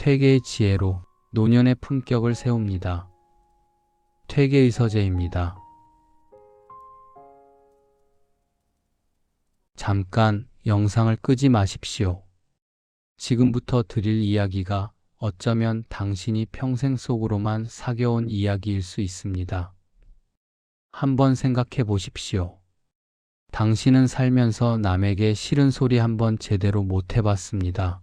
퇴계의 지혜로 노년의 품격을 세웁니다. 퇴계의 서재입니다. 잠깐 영상을 끄지 마십시오. 지금부터 드릴 이야기가 어쩌면 당신이 평생 속으로만 사겨온 이야기일 수 있습니다. 한번 생각해 보십시오. 당신은 살면서 남에게 싫은 소리 한번 제대로 못 해봤습니다.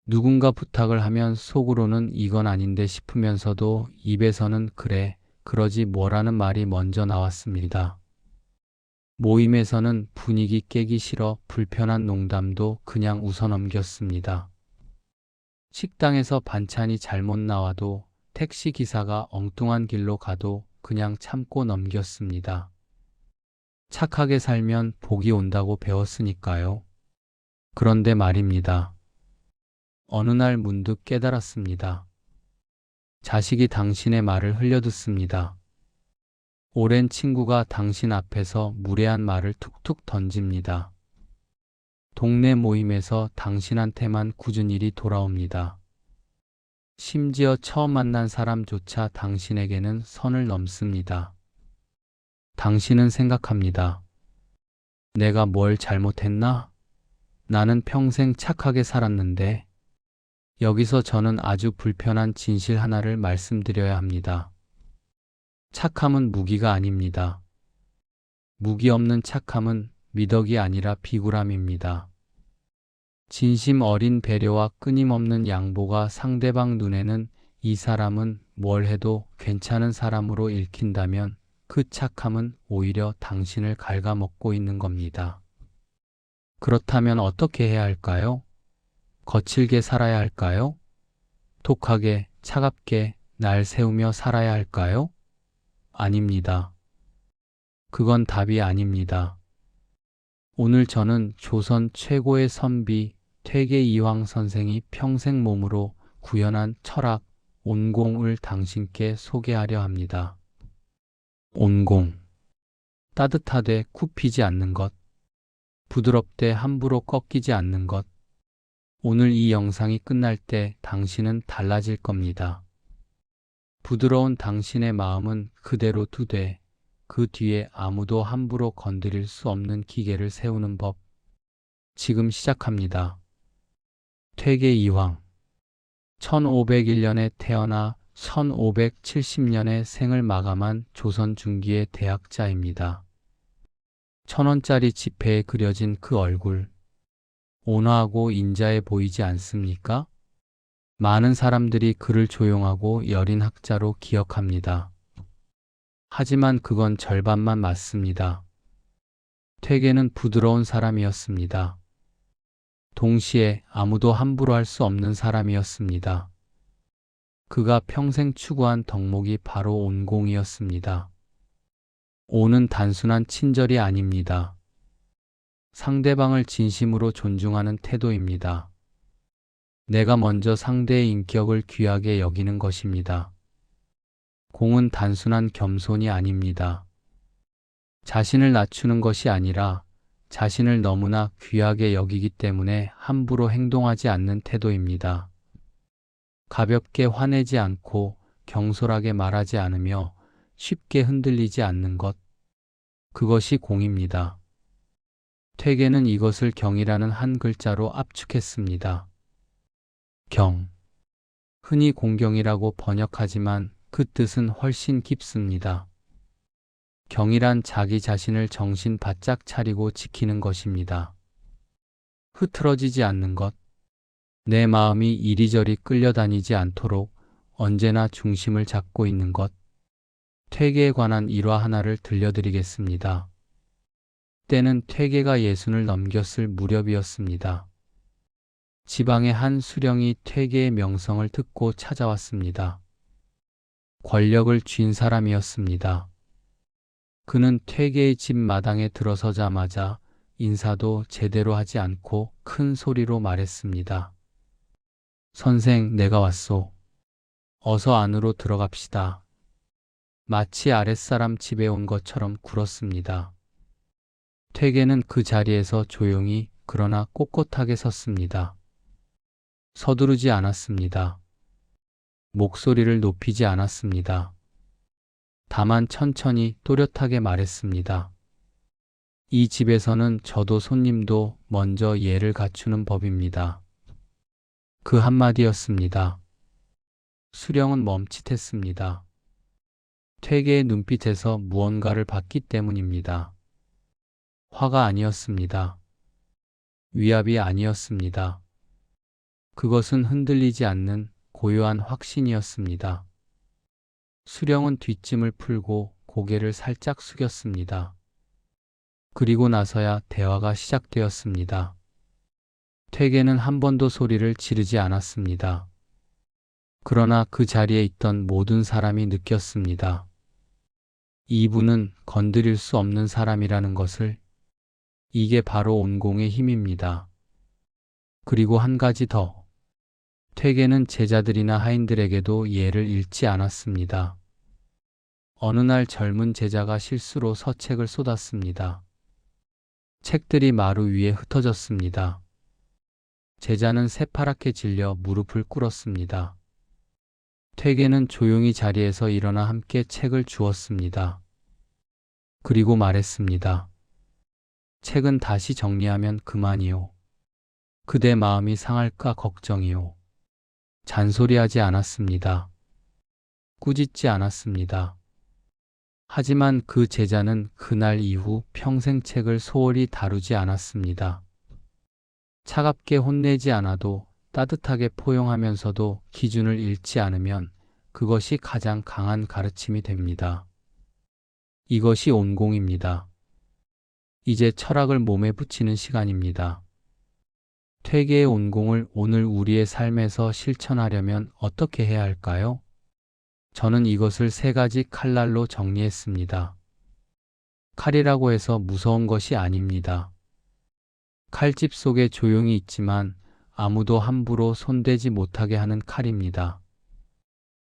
누군가 부탁을 하면 속으로는 이건 아닌데 싶으면서도 입에서는 그래, 그러지 뭐라는 말이 먼저 나왔습니다. 모임에서는 분위기 깨기 싫어 불편한 농담도 그냥 웃어넘겼습니다. 식당에서 반찬이 잘못 나와도 택시 기사가 엉뚱한 길로 가도 그냥 참고 넘겼습니다. 착하게 살면 복이 온다고 배웠으니까요. 그런데 말입니다. 어느 날 문득 깨달았습니다. 자식이 당신의 말을 흘려듣습니다. 오랜 친구가 당신 앞에서 무례한 말을 툭툭 던집니다. 동네 모임에서 당신한테만 굳은 일이 돌아옵니다. 심지어 처음 만난 사람조차 당신에게는 선을 넘습니다. 당신은 생각합니다. 내가 뭘 잘못했나? 나는 평생 착하게 살았는데. 여기서 저는 아주 불편한 진실 하나를 말씀드려야 합니다. 착함은 무기가 아닙니다. 무기 없는 착함은 미덕이 아니라 비굴함입니다. 진심 어린 배려와 끊임없는 양보가 상대방 눈에는 이 사람은 뭘 해도 괜찮은 사람으로 읽힌다면 그 착함은 오히려 당신을 갉아먹고 있는 겁니다. 그렇다면 어떻게 해야 할까요? 거칠게 살아야 할까요? 독하게, 차갑게 날 세우며 살아야 할까요? 아닙니다. 그건 답이 아닙니다. 오늘 저는 조선 최고의 선비 퇴계이황 선생이 평생 몸으로 구현한 철학 온공을 당신께 소개하려 합니다. 온공. 따뜻하되 굽히지 않는 것. 부드럽되 함부로 꺾이지 않는 것. 오늘 이 영상이 끝날 때 당신은 달라질 겁니다. 부드러운 당신의 마음은 그대로 두되 그 뒤에 아무도 함부로 건드릴 수 없는 기계를 세우는 법. 지금 시작합니다. 퇴계이황. 1501년에 태어나 1570년에 생을 마감한 조선 중기의 대학자입니다. 1,000원짜리 지폐에 그려진 그 얼굴. 온화하고 인자해 보이지 않습니까? 많은 사람들이 그를 조용하고 여린 학자로 기억합니다. 하지만 그건 절반만 맞습니다. 퇴계는 부드러운 사람이었습니다. 동시에 아무도 함부로 할 수 없는 사람이었습니다. 그가 평생 추구한 덕목이 바로 온공이었습니다. 온은 단순한 친절이 아닙니다. 상대방을 진심으로 존중하는 태도입니다. 내가 먼저 상대의 인격을 귀하게 여기는 것입니다. 공은 단순한 겸손이 아닙니다. 자신을 낮추는 것이 아니라 자신을 너무나 귀하게 여기기 때문에 함부로 행동하지 않는 태도입니다. 가볍게 화내지 않고 경솔하게 말하지 않으며 쉽게 흔들리지 않는 것. 그것이 공입니다. 퇴계는 이것을 경이라는 한 글자로 압축했습니다. 경. 흔히 공경이라고 번역하지만 그 뜻은 훨씬 깊습니다. 경이란 자기 자신을 정신 바짝 차리고 지키는 것입니다. 흐트러지지 않는 것. 내 마음이 이리저리 끌려다니지 않도록 언제나 중심을 잡고 있는 것. 퇴계에 관한 일화 하나를 들려드리겠습니다. 때는 퇴계가 60을 넘겼을 무렵이었습니다. 지방의 한 수령이 퇴계의 명성을 듣고 찾아왔습니다. 권력을 쥔 사람이었습니다. 그는 퇴계의 집 마당에 들어서자마자 인사도 제대로 하지 않고 큰 소리로 말했습니다. 선생, 내가 왔소. 어서 안으로 들어갑시다. 마치 아랫사람 집에 온 것처럼 굴었습니다. 퇴계는 그 자리에서 조용히 그러나 꼿꼿하게 섰습니다. 서두르지 않았습니다. 목소리를 높이지 않았습니다. 다만 천천히 또렷하게 말했습니다. 이 집에서는 저도 손님도 먼저 예를 갖추는 법입니다. 그 한마디였습니다. 수령은 멈칫했습니다. 퇴계의 눈빛에서 무언가를 봤기 때문입니다. 화가 아니었습니다. 위압이 아니었습니다. 그것은 흔들리지 않는 고요한 확신이었습니다. 수령은 뒷짐을 풀고 고개를 살짝 숙였습니다. 그리고 나서야 대화가 시작되었습니다. 퇴계는 한 번도 소리를 지르지 않았습니다. 그러나 그 자리에 있던 모든 사람이 느꼈습니다. 이분은 건드릴 수 없는 사람이라는 것을. 이게 바로 온공의 힘입니다. 그리고 한 가지 더. 퇴계는 제자들이나 하인들에게도 예를 잃지 않았습니다. 어느 날 젊은 제자가 실수로 서책을 쏟았습니다. 책들이 마루 위에 흩어졌습니다. 제자는 새파랗게 질려 무릎을 꿇었습니다. 퇴계는 조용히 자리에서 일어나 함께 책을 주었습니다. 그리고 말했습니다. 책은 다시 정리하면 그만이요. 그대 마음이 상할까 걱정이요. 잔소리하지 않았습니다. 꾸짖지 않았습니다. 하지만 그 제자는 그날 이후 평생 책을 소홀히 다루지 않았습니다. 차갑게 혼내지 않아도 따뜻하게 포용하면서도 기준을 잃지 않으면 그것이 가장 강한 가르침이 됩니다. 이것이 온공입니다. 이제 철학을 몸에 붙이는 시간입니다. 퇴계의 온공을 오늘 우리의 삶에서 실천하려면 어떻게 해야 할까요? 저는 이것을 3가지 칼날로 정리했습니다. 칼이라고 해서 무서운 것이 아닙니다. 칼집 속에 조용히 있지만 아무도 함부로 손대지 못하게 하는 칼입니다.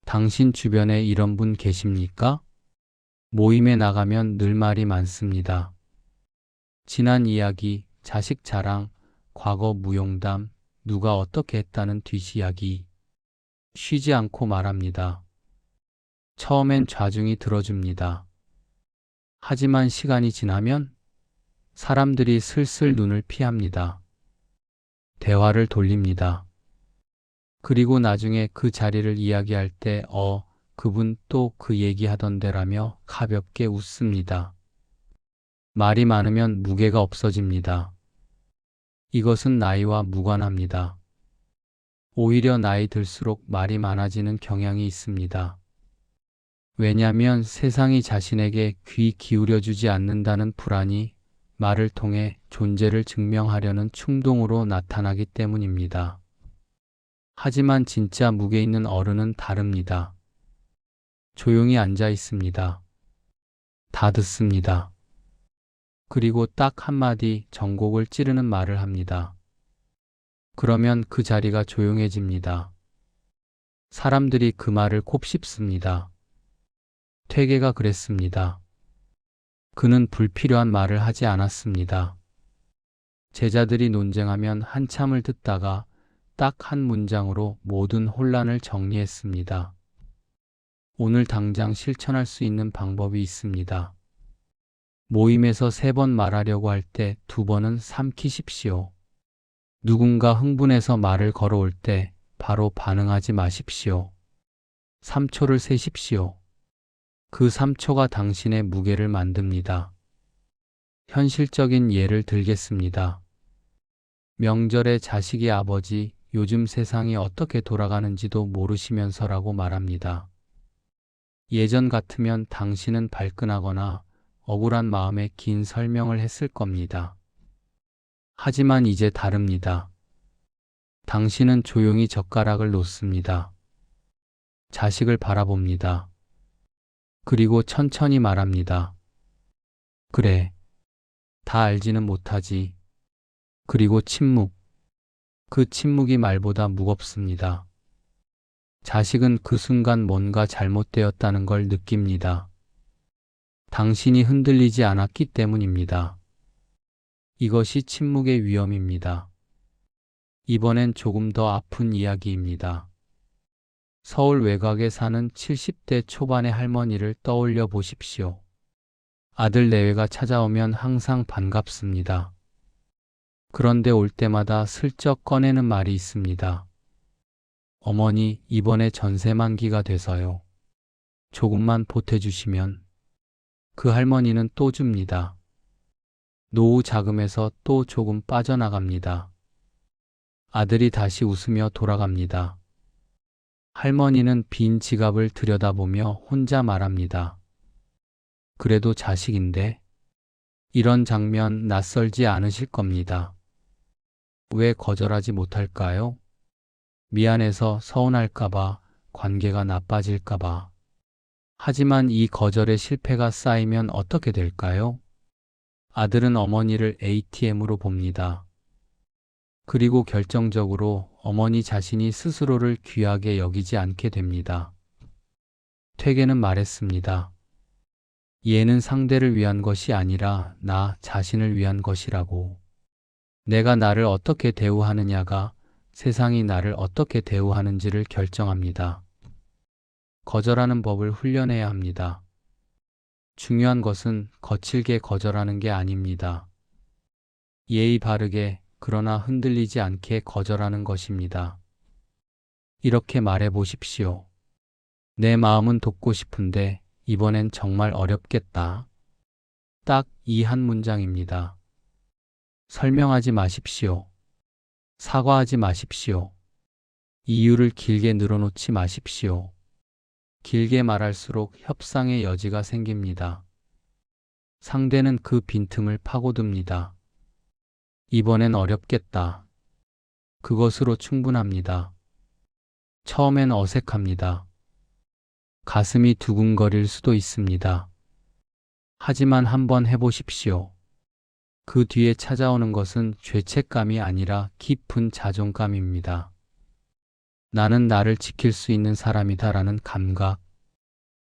당신 주변에 이런 분 계십니까? 모임에 나가면 늘 말이 많습니다. 지난 이야기, 자식 자랑, 과거 무용담, 누가 어떻게 했다는 뒷이야기. 쉬지 않고 말합니다. 처음엔 좌중이 들어줍니다. 하지만 시간이 지나면 사람들이 슬슬 눈을 피합니다. 대화를 돌립니다. 그리고 나중에 그 자리를 이야기할 때 그분 또 그 얘기하던데라며 가볍게 웃습니다. 말이 많으면 무게가 없어집니다. 이것은 나이와 무관합니다. 오히려 나이 들수록 말이 많아지는 경향이 있습니다. 왜냐하면 세상이 자신에게 귀 기울여주지 않는다는 불안이 말을 통해 존재를 증명하려는 충동으로 나타나기 때문입니다. 하지만 진짜 무게 있는 어른은 다릅니다. 조용히 앉아 있습니다. 다 듣습니다. 그리고 딱 한마디 전곡을 찌르는 말을 합니다. 그러면 그 자리가 조용해집니다. 사람들이 그 말을 곱씹습니다. 퇴계가 그랬습니다. 그는 불필요한 말을 하지 않았습니다. 제자들이 논쟁하면 한참을 듣다가 딱 한 문장으로 모든 혼란을 정리했습니다. 오늘 당장 실천할 수 있는 방법이 있습니다. 모임에서 3번 말하려고 할 때 2번은 삼키십시오. 누군가 흥분해서 말을 걸어올 때 바로 반응하지 마십시오. 3초를 세십시오. 그 3초가 당신의 무게를 만듭니다. 현실적인 예를 들겠습니다. 명절에 자식이 아버지, 요즘 세상이 어떻게 돌아가는지도 모르시면서라고 말합니다. 예전 같으면 당신은 발끈하거나 억울한 마음에 긴 설명을 했을 겁니다. 하지만 이제 다릅니다. 당신은 조용히 젓가락을 놓습니다. 자식을 바라봅니다. 그리고 천천히 말합니다. 그래, 다 알지는 못하지. 그리고 침묵. 그 침묵이 말보다 무겁습니다. 자식은 그 순간 뭔가 잘못되었다는 걸 느낍니다. 당신이 흔들리지 않았기 때문입니다. 이것이 침묵의 위험입니다. 이번엔 조금 더 아픈 이야기입니다. 서울 외곽에 사는 70대 초반의 할머니를 떠올려 보십시오. 아들 내외가 찾아오면 항상 반갑습니다. 그런데 올 때마다 슬쩍 꺼내는 말이 있습니다. 어머니, 이번에 전세 만기가 돼서요. 조금만 보태주시면. 그 할머니는 또 줍니다. 노후 자금에서 또 조금 빠져나갑니다. 아들이 다시 웃으며 돌아갑니다. 할머니는 빈 지갑을 들여다보며 혼자 말합니다. 그래도 자식인데? 이런 장면 낯설지 않으실 겁니다. 왜 거절하지 못할까요? 미안해서 서운할까봐, 관계가 나빠질까봐. 하지만 이 거절의 실패가 쌓이면 어떻게 될까요? 아들은 어머니를 ATM으로 봅니다. 그리고 결정적으로 어머니 자신이 스스로를 귀하게 여기지 않게 됩니다. 퇴계는 말했습니다. 얘는 상대를 위한 것이 아니라 나 자신을 위한 것이라고. 내가 나를 어떻게 대우하느냐가 세상이 나를 어떻게 대우하는지를 결정합니다. 거절하는 법을 훈련해야 합니다. 중요한 것은 거칠게 거절하는 게 아닙니다. 예의 바르게 그러나 흔들리지 않게 거절하는 것입니다. 이렇게 말해 보십시오. 내 마음은 돕고 싶은데 이번엔 정말 어렵겠다. 딱 이 한 문장입니다. 설명하지 마십시오. 사과하지 마십시오. 이유를 길게 늘어놓지 마십시오. 길게 말할수록 협상의 여지가 생깁니다. 상대는 그 빈틈을 파고듭니다. 이번엔 어렵겠다. 그것으로 충분합니다. 처음엔 어색합니다. 가슴이 두근거릴 수도 있습니다. 하지만 한번 해보십시오. 그 뒤에 찾아오는 것은 죄책감이 아니라 깊은 자존감입니다. 나는 나를 지킬 수 있는 사람이다라는 감각.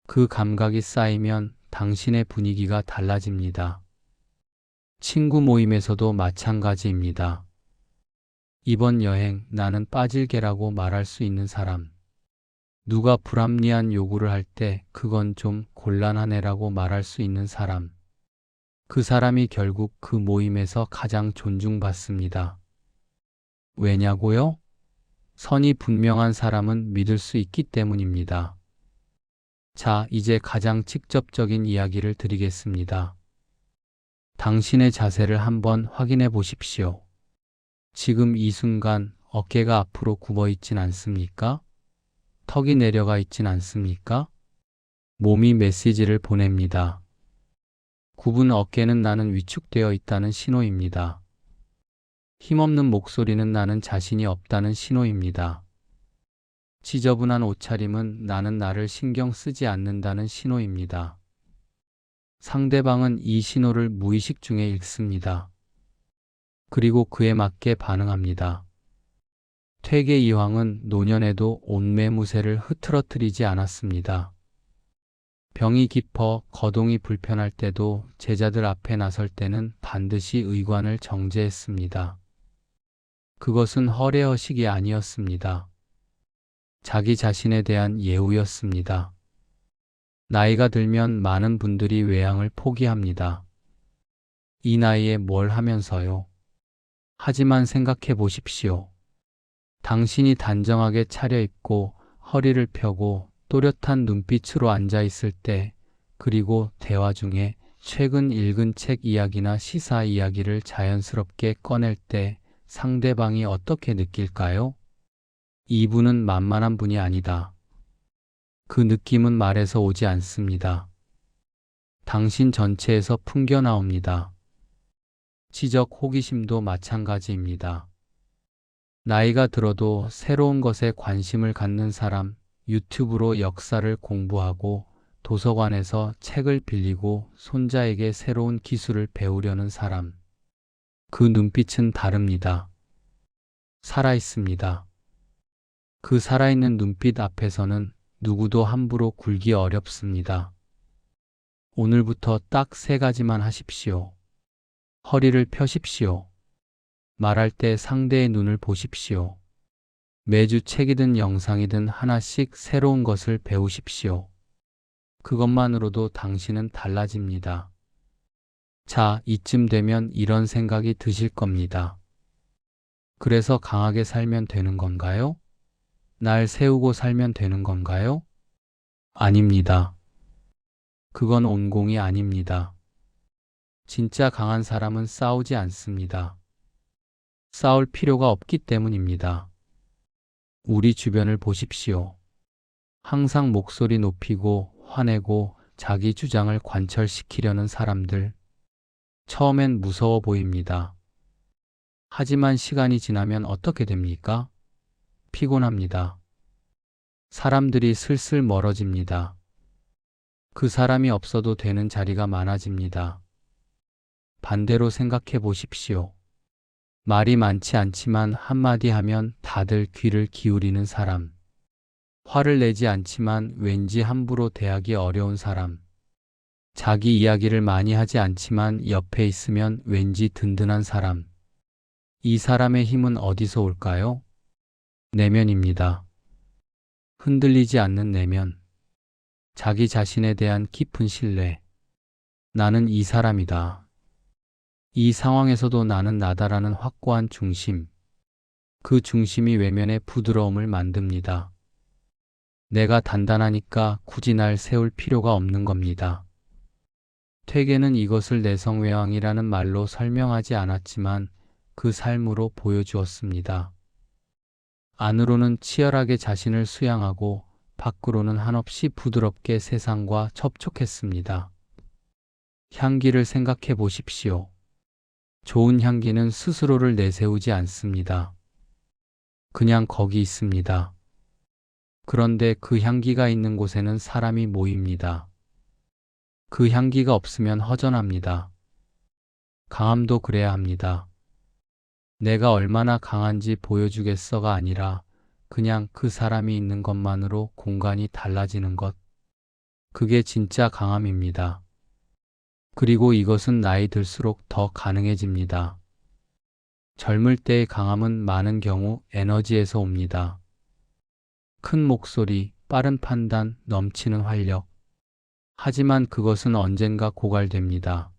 그 감각이 쌓이면 당신의 분위기가 달라집니다. 친구 모임에서도 마찬가지입니다. 이번 여행 나는 빠질 게라고 말할 수 있는 사람. 누가 불합리한 요구를 할 때 그건 좀 곤란하네라고 말할 수 있는 사람. 그 사람이 결국 그 모임에서 가장 존중받습니다. 왜냐고요? 선이 분명한 사람은 믿을 수 있기 때문입니다. 자, 이제 가장 직접적인 이야기를 드리겠습니다. 당신의 자세를 한번 확인해 보십시오. 지금 이 순간 어깨가 앞으로 굽어 있진 않습니까? 턱이 내려가 있진 않습니까? 몸이 메시지를 보냅니다. 굽은 어깨는 나는 위축되어 있다는 신호입니다. 힘없는 목소리는 나는 자신이 없다는 신호입니다. 지저분한 옷차림은 나는 나를 신경 쓰지 않는다는 신호입니다. 상대방은 이 신호를 무의식 중에 읽습니다. 그리고 그에 맞게 반응합니다. 퇴계 이황은 노년에도 온매무새를 흐트러뜨리지 않았습니다. 병이 깊어 거동이 불편할 때도 제자들 앞에 나설 때는 반드시 의관을 정제했습니다. 그것은 허례허식이 아니었습니다. 자기 자신에 대한 예우였습니다. 나이가 들면 많은 분들이 외양을 포기합니다. 이 나이에 뭘 하면서요? 하지만 생각해 보십시오. 당신이 단정하게 차려입고 허리를 펴고 또렷한 눈빛으로 앉아 있을 때, 그리고 대화 중에 최근 읽은 책 이야기나 시사 이야기를 자연스럽게 꺼낼 때 상대방이 어떻게 느낄까요? 이분은 만만한 분이 아니다. 그 느낌은 말에서 오지 않습니다. 당신 전체에서 풍겨 나옵니다. 지적 호기심도 마찬가지입니다. 나이가 들어도 새로운 것에 관심을 갖는 사람, 유튜브로 역사를 공부하고 도서관에서 책을 빌리고 손자에게 새로운 기술을 배우려는 사람. 그 눈빛은 다릅니다. 살아있습니다. 그 살아있는 눈빛 앞에서는 누구도 함부로 굴기 어렵습니다. 오늘부터 딱 3가지만 하십시오. 허리를 펴십시오. 말할 때 상대의 눈을 보십시오. 매주 책이든 영상이든 하나씩 새로운 것을 배우십시오. 그것만으로도 당신은 달라집니다. 자, 이쯤 되면 이런 생각이 드실 겁니다. 그래서 강하게 살면 되는 건가요? 날 세우고 살면 되는 건가요? 아닙니다. 그건 온공이 아닙니다. 진짜 강한 사람은 싸우지 않습니다. 싸울 필요가 없기 때문입니다. 우리 주변을 보십시오. 항상 목소리 높이고 화내고 자기 주장을 관철시키려는 사람들. 처음엔 무서워 보입니다. 하지만 시간이 지나면 어떻게 됩니까? 피곤합니다. 사람들이 슬슬 멀어집니다. 그 사람이 없어도 되는 자리가 많아집니다. 반대로 생각해 보십시오. 말이 많지 않지만 한마디 하면 다들 귀를 기울이는 사람. 화를 내지 않지만 왠지 함부로 대하기 어려운 사람. 자기 이야기를 많이 하지 않지만 옆에 있으면 왠지 든든한 사람. 이 사람의 힘은 어디서 올까요? 내면입니다. 흔들리지 않는 내면. 자기 자신에 대한 깊은 신뢰. 나는 이 사람이다. 이 상황에서도 나는 나다라는 확고한 중심. 그 중심이 외면의 부드러움을 만듭니다. 내가 단단하니까 굳이 날 세울 필요가 없는 겁니다. 퇴계는 이것을 내성외왕이라는 말로 설명하지 않았지만 그 삶으로 보여주었습니다. 안으로는 치열하게 자신을 수양하고 밖으로는 한없이 부드럽게 세상과 접촉했습니다. 향기를 생각해 보십시오. 좋은 향기는 스스로를 내세우지 않습니다. 그냥 거기 있습니다. 그런데 그 향기가 있는 곳에는 사람이 모입니다. 그 향기가 없으면 허전합니다. 강함도 그래야 합니다. 내가 얼마나 강한지 보여주겠어가 아니라 그냥 그 사람이 있는 것만으로 공간이 달라지는 것. 그게 진짜 강함입니다. 그리고 이것은 나이 들수록 더 가능해집니다. 젊을 때의 강함은 많은 경우 에너지에서 옵니다. 큰 목소리, 빠른 판단, 넘치는 활력. 하지만 그것은 언젠가 고갈됩니다.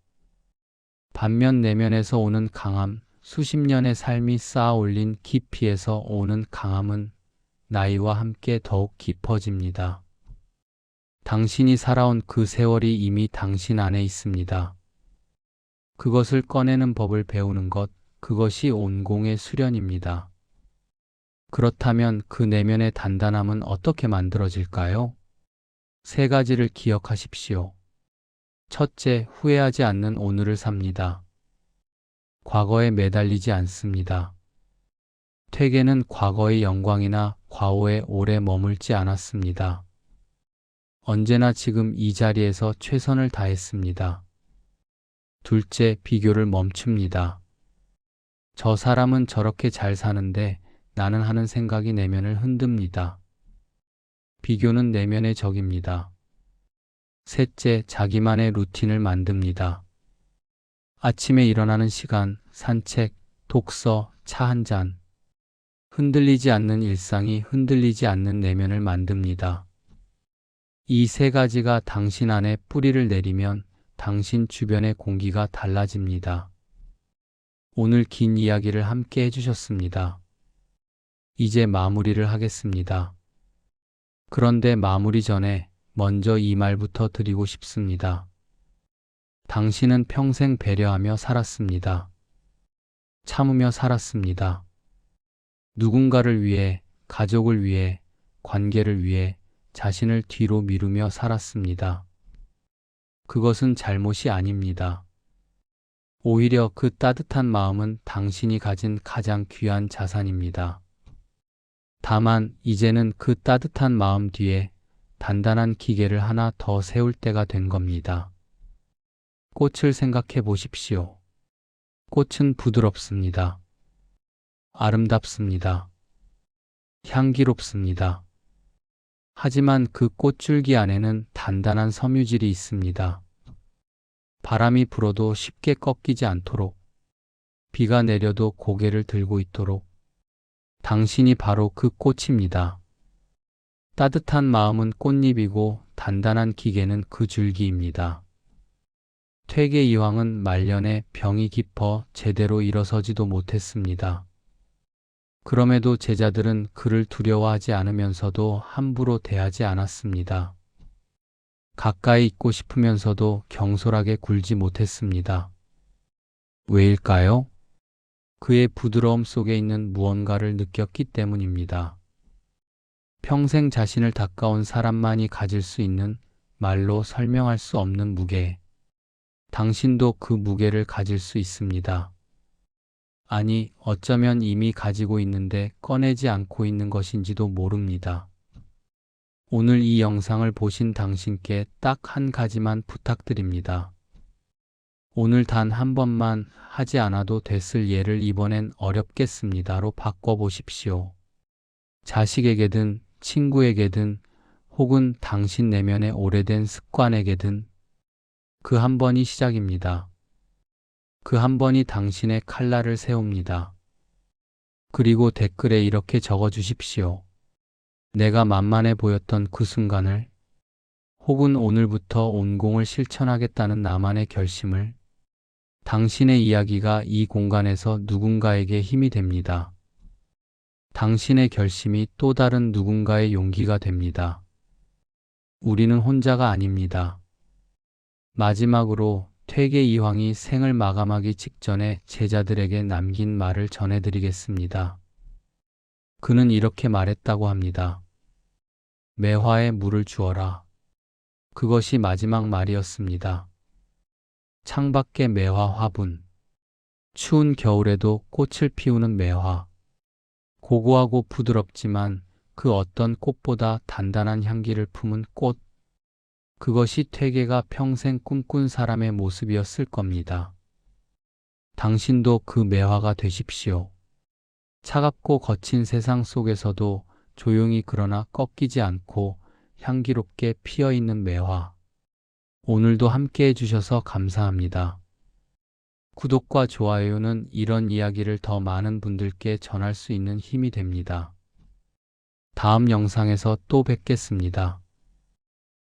반면 내면에서 오는 강함, 수십 년의 삶이 쌓아 올린 깊이에서 오는 강함은 나이와 함께 더욱 깊어집니다. 당신이 살아온 그 세월이 이미 당신 안에 있습니다. 그것을 꺼내는 법을 배우는 것, 그것이 온공의 수련입니다. 그렇다면 그 내면의 단단함은 어떻게 만들어질까요? 세 가지를 기억하십시오. 첫째, 후회하지 않는 오늘을 삽니다. 과거에 매달리지 않습니다. 퇴계는 과거의 영광이나 과오에 오래 머물지 않았습니다. 언제나 지금 이 자리에서 최선을 다했습니다. 둘째, 비교를 멈춥니다. 저 사람은 저렇게 잘 사는데 나는 하는 생각이 내면을 흔듭니다. 비교는 내면의 적입니다. 셋째, 자기만의 루틴을 만듭니다. 아침에 일어나는 시간, 산책, 독서, 차 한 잔. 흔들리지 않는 일상이 흔들리지 않는 내면을 만듭니다. 이 세 가지가 당신 안에 뿌리를 내리면 당신 주변의 공기가 달라집니다. 오늘 긴 이야기를 함께 해주셨습니다. 이제 마무리를 하겠습니다. 그런데 마무리 전에 먼저 이 말부터 드리고 싶습니다. 당신은 평생 배려하며 살았습니다. 참으며 살았습니다. 누군가를 위해, 가족을 위해, 관계를 위해 자신을 뒤로 미루며 살았습니다. 그것은 잘못이 아닙니다. 오히려 그 따뜻한 마음은 당신이 가진 가장 귀한 자산입니다. 다만 이제는 그 따뜻한 마음 뒤에 단단한 기계를 하나 더 세울 때가 된 겁니다. 꽃을 생각해 보십시오. 꽃은 부드럽습니다. 아름답습니다. 향기롭습니다. 하지만 그 꽃줄기 안에는 단단한 섬유질이 있습니다. 바람이 불어도 쉽게 꺾이지 않도록, 비가 내려도 고개를 들고 있도록. 당신이 바로 그 꽃입니다. 따뜻한 마음은 꽃잎이고 단단한 기계는 그 줄기입니다. 퇴계 이황은 말년에 병이 깊어 제대로 일어서지도 못했습니다. 그럼에도 제자들은 그를 두려워하지 않으면서도 함부로 대하지 않았습니다. 가까이 있고 싶으면서도 경솔하게 굴지 못했습니다. 왜일까요? 그의 부드러움 속에 있는 무언가를 느꼈기 때문입니다. 평생 자신을 닦아온 사람만이 가질 수 있는 말로 설명할 수 없는 무게. 당신도 그 무게를 가질 수 있습니다. 아니, 어쩌면 이미 가지고 있는데 꺼내지 않고 있는 것인지도 모릅니다. 오늘 이 영상을 보신 당신께 딱 한 가지만 부탁드립니다. 오늘 단 한 번만 하지 않아도 됐을 예를 이번엔 어렵겠습니다로 바꿔보십시오. 자식에게든 친구에게든 혹은 당신 내면의 오래된 습관에게든 그 한 번이 시작입니다. 그 한 번이 당신의 칼날을 세웁니다. 그리고 댓글에 이렇게 적어주십시오. 내가 만만해 보였던 그 순간을, 혹은 오늘부터 온공을 실천하겠다는 나만의 결심을. 당신의 이야기가 이 공간에서 누군가에게 힘이 됩니다. 당신의 결심이 또 다른 누군가의 용기가 됩니다. 우리는 혼자가 아닙니다. 마지막으로 퇴계 이황이 생을 마감하기 직전에 제자들에게 남긴 말을 전해드리겠습니다. 그는 이렇게 말했다고 합니다. 매화에 물을 주어라. 그것이 마지막 말이었습니다. 창밖의 매화 화분. 추운 겨울에도 꽃을 피우는 매화. 고고하고 부드럽지만 그 어떤 꽃보다 단단한 향기를 품은 꽃. 그것이 퇴계가 평생 꿈꾼 사람의 모습이었을 겁니다. 당신도 그 매화가 되십시오. 차갑고 거친 세상 속에서도 조용히 그러나 꺾이지 않고 향기롭게 피어있는 매화. 오늘도 함께 해주셔서 감사합니다. 구독과 좋아요는 이런 이야기를 더 많은 분들께 전할 수 있는 힘이 됩니다. 다음 영상에서 또 뵙겠습니다.